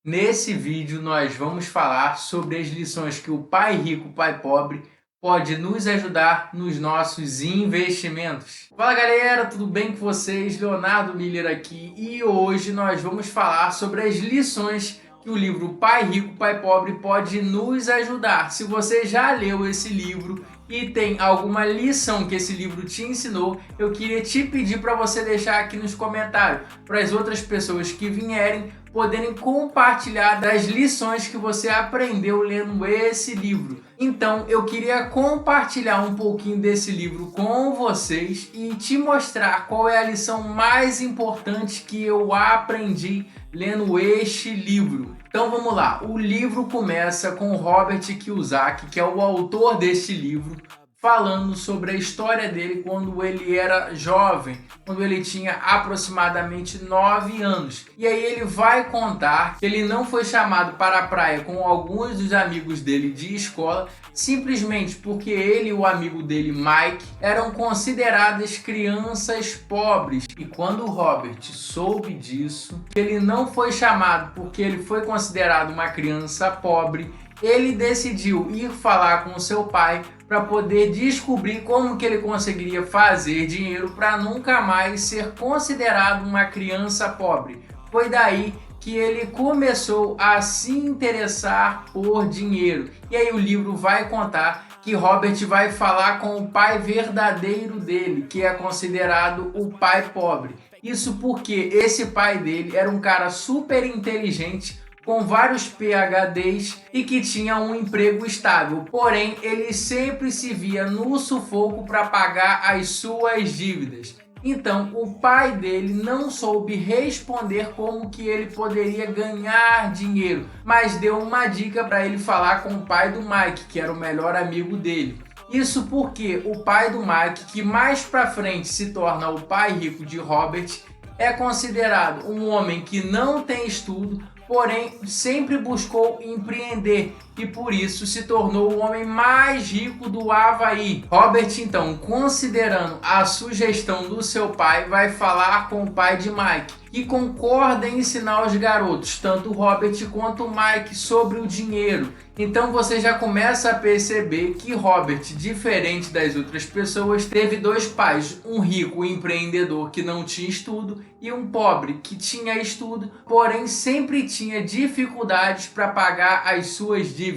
Nesse vídeo nós vamos falar sobre as lições que o pai rico, pai pobre pode nos ajudar nos nossos investimentos. Fala galera, tudo bem com vocês? Leonardo Miller aqui e hoje nós vamos falar sobre as lições que o livro Pai Rico, Pai Pobre pode nos ajudar. Se você já leu esse livro e tem alguma lição que esse livro te ensinou, eu queria te pedir para você deixar aqui nos comentários, para as outras pessoas que vierem poderem compartilhar das lições que você aprendeu lendo esse livro. Então eu queria compartilhar um pouquinho desse livro com vocês e te mostrar qual é a lição mais importante que eu aprendi lendo este livro. Então vamos lá, o livro começa com Robert Kiyosaki, que é o autor deste livro, falando sobre a história dele quando ele era jovem, quando ele tinha aproximadamente 9 anos. E aí ele vai contar que ele não foi chamado para a praia com alguns dos amigos dele de escola, simplesmente porque ele e o amigo dele, Mike, eram consideradas crianças pobres. E quando o Robert soube disso, que ele não foi chamado porque ele foi considerado uma criança pobre, ele decidiu ir falar com seu pai para poder descobrir como que ele conseguiria fazer dinheiro para nunca mais ser considerado uma criança pobre. Foi daí que ele começou a se interessar por dinheiro. E aí o livro vai contar que Robert vai falar com o pai verdadeiro dele, que é considerado o pai pobre. Isso porque esse pai dele era um cara super inteligente, com vários PhDs e que tinha um emprego estável, porém ele sempre se via no sufoco para pagar as suas dívidas. Então o pai dele não soube responder como que ele poderia ganhar dinheiro, mas deu uma dica para ele falar com o pai do Mike, que era o melhor amigo dele. Isso porque o pai do Mike, que mais para frente se torna o pai rico de Robert, é considerado um homem que não tem estudo, porém sempre buscou empreender e por isso se tornou o homem mais rico do Havaí. Robert, então, considerando a sugestão do seu pai, vai falar com o pai de Mike, que concorda em ensinar os garotos, tanto o Robert quanto o Mike, sobre o dinheiro. Então você já começa a perceber que Robert, diferente das outras pessoas, teve dois pais, um rico empreendedor que não tinha estudo e um pobre que tinha estudo, porém sempre tinha dificuldades para pagar as suas dívidas.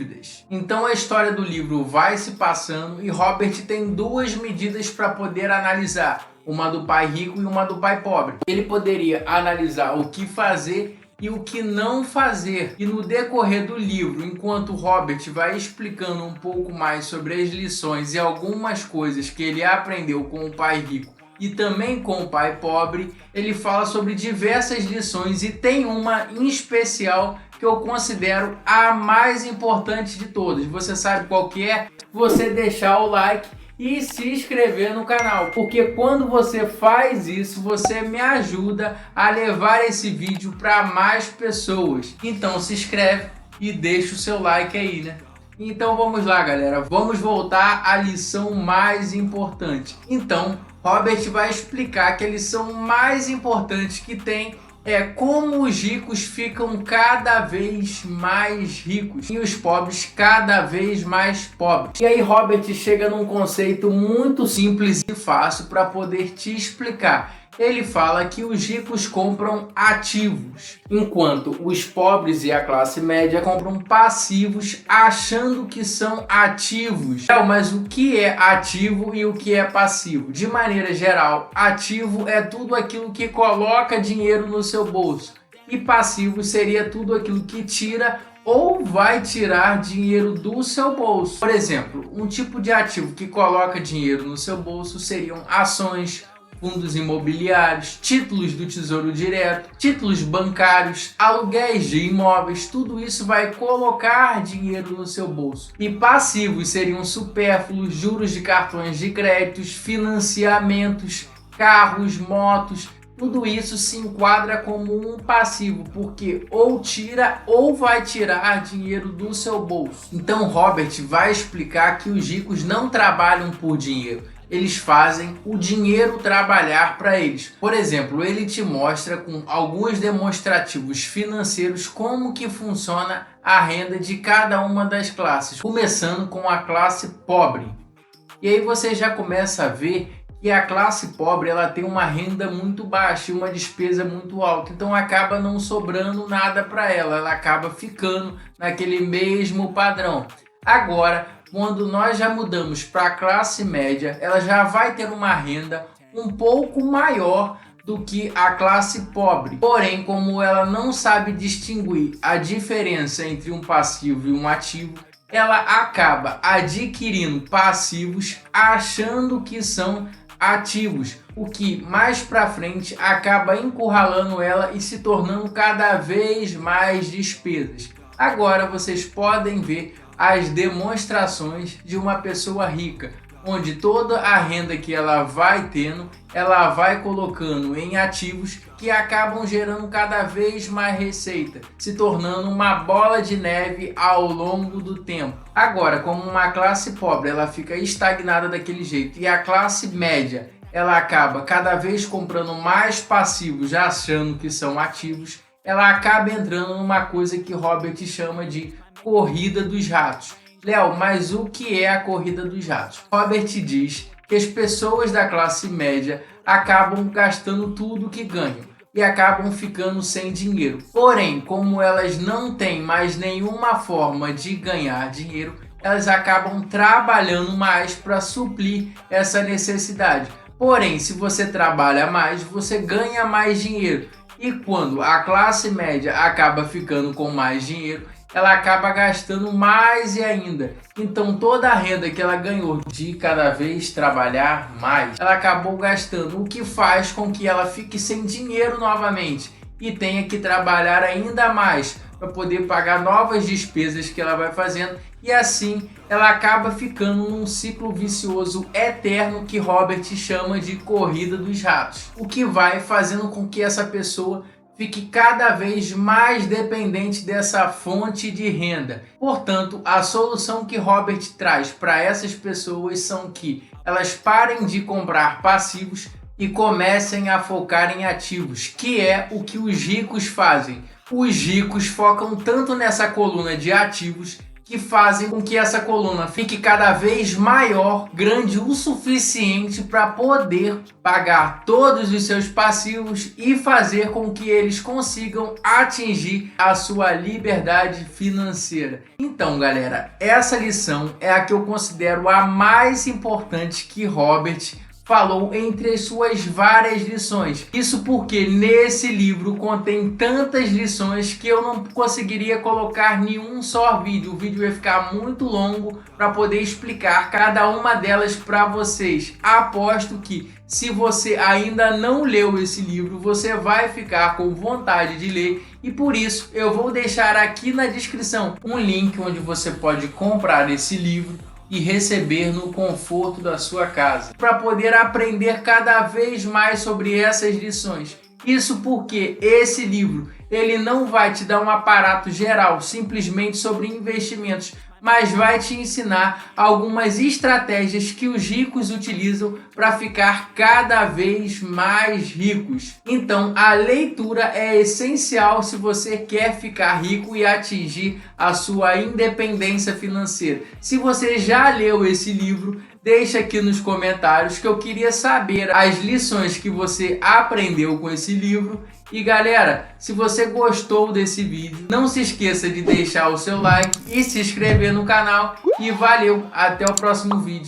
Então a história do livro vai se passando e Robert tem duas medidas para poder analisar, uma do pai rico e uma do pai pobre. Ele poderia analisar o que fazer e o que não fazer. E no decorrer do livro, enquanto Robert vai explicando um pouco mais sobre as lições e algumas coisas que ele aprendeu com o pai rico e também com o pai pobre, ele fala sobre diversas lições e tem uma em especial que eu considero a mais importante de todas. Você sabe qual que é? Você deixar o like e se inscrever no canal, porque quando você faz isso, você me ajuda a levar esse vídeo para mais pessoas. Então se inscreve e deixa o seu like aí, né? Então vamos lá, galera, vamos voltar à lição mais importante. Então Robert vai explicar que a lição mais importante que tem é como os ricos ficam cada vez mais ricos e os pobres cada vez mais pobres. E aí Robert chega num conceito muito simples e fácil para poder te explicar. Ele fala que os ricos compram ativos, enquanto os pobres e a classe média compram passivos achando que são ativos. Mas o que é ativo e o que é passivo? De maneira geral, ativo é tudo aquilo que coloca dinheiro no seu bolso e passivo seria tudo aquilo que tira ou vai tirar dinheiro do seu bolso. Por exemplo, um tipo de ativo que coloca dinheiro no seu bolso seriam ações, fundos imobiliários, títulos do Tesouro Direto, títulos bancários, aluguéis de imóveis, tudo isso vai colocar dinheiro no seu bolso. E passivos seriam supérfluos, juros de cartões de créditos, financiamentos, carros, motos, tudo isso se enquadra como um passivo, porque ou tira ou vai tirar dinheiro do seu bolso. Então Robert vai explicar que os ricos não trabalham por dinheiro, eles fazem o dinheiro trabalhar para eles. Por exemplo, ele te mostra com alguns demonstrativos financeiros como que funciona a renda de cada uma das classes, começando com a classe pobre. E aí você já começa a ver que a classe pobre ela tem uma renda muito baixa e uma despesa muito alta, então acaba não sobrando nada para ela, ela acaba ficando naquele mesmo padrão. Agora, quando nós já mudamos para a classe média, ela já vai ter uma renda um pouco maior do que a classe pobre. Porém, como ela não sabe distinguir a diferença entre um passivo e um ativo, ela acaba adquirindo passivos achando que são ativos, o que mais para frente acaba encurralando ela e se tornando cada vez mais despesas. Agora vocês podem ver as demonstrações de uma pessoa rica, onde toda a renda que ela vai tendo, ela vai colocando em ativos que acabam gerando cada vez mais receita, se tornando uma bola de neve ao longo do tempo. Agora, como uma classe pobre, ela fica estagnada daquele jeito e a classe média, ela acaba cada vez comprando mais passivos, já achando que são ativos, ela acaba entrando numa coisa que Robert chama de corrida dos ratos. Léo, mas o que é a corrida dos ratos? Robert diz que as pessoas da classe média acabam gastando tudo que ganham e acabam ficando sem dinheiro. Porém, como elas não têm mais nenhuma forma de ganhar dinheiro, elas acabam trabalhando mais para suprir essa necessidade. Porém, se você trabalha mais, você ganha mais dinheiro. E quando a classe média acaba ficando com mais dinheiro, ela acaba gastando mais e ainda. Então toda a renda que ela ganhou de cada vez trabalhar mais, ela acabou gastando, o que faz com que ela fique sem dinheiro novamente e tenha que trabalhar ainda mais para poder pagar novas despesas que ela vai fazendo, e assim ela acaba ficando num ciclo vicioso eterno que Robert chama de corrida dos ratos, o que vai fazendo com que essa pessoa fique cada vez mais dependente dessa fonte de renda. Portanto, a solução que Robert traz para essas pessoas são que elas parem de comprar passivos e comecem a focar em ativos, que é o que os ricos fazem. Os ricos focam tanto nessa coluna de ativos que fazem com que essa coluna fique cada vez maior, grande o suficiente para poder pagar todos os seus passivos e fazer com que eles consigam atingir a sua liberdade financeira. Então, galera, essa lição é a que eu considero a mais importante que Robert falou entre as suas várias lições. Isso porque nesse livro contém tantas lições que eu não conseguiria colocar em um só vídeo. O vídeo ia ficar muito longo para poder explicar cada uma delas para vocês. Aposto que se você ainda não leu esse livro, você vai ficar com vontade de ler, e por isso eu vou deixar aqui na descrição um link onde você pode comprar esse livro e receber no conforto da sua casa, para poder aprender cada vez mais sobre essas lições. Isso porque esse livro ele não vai te dar um aparato geral simplesmente sobre investimentos, mas vai te ensinar algumas estratégias que os ricos utilizam para ficar cada vez mais ricos. Então, a leitura é essencial se você quer ficar rico e atingir a sua independência financeira. Se você já leu esse livro, deixa aqui nos comentários que eu queria saber as lições que você aprendeu com esse livro. E galera, se você gostou desse vídeo, não se esqueça de deixar o seu like e se inscrever no canal. E valeu, até o próximo vídeo.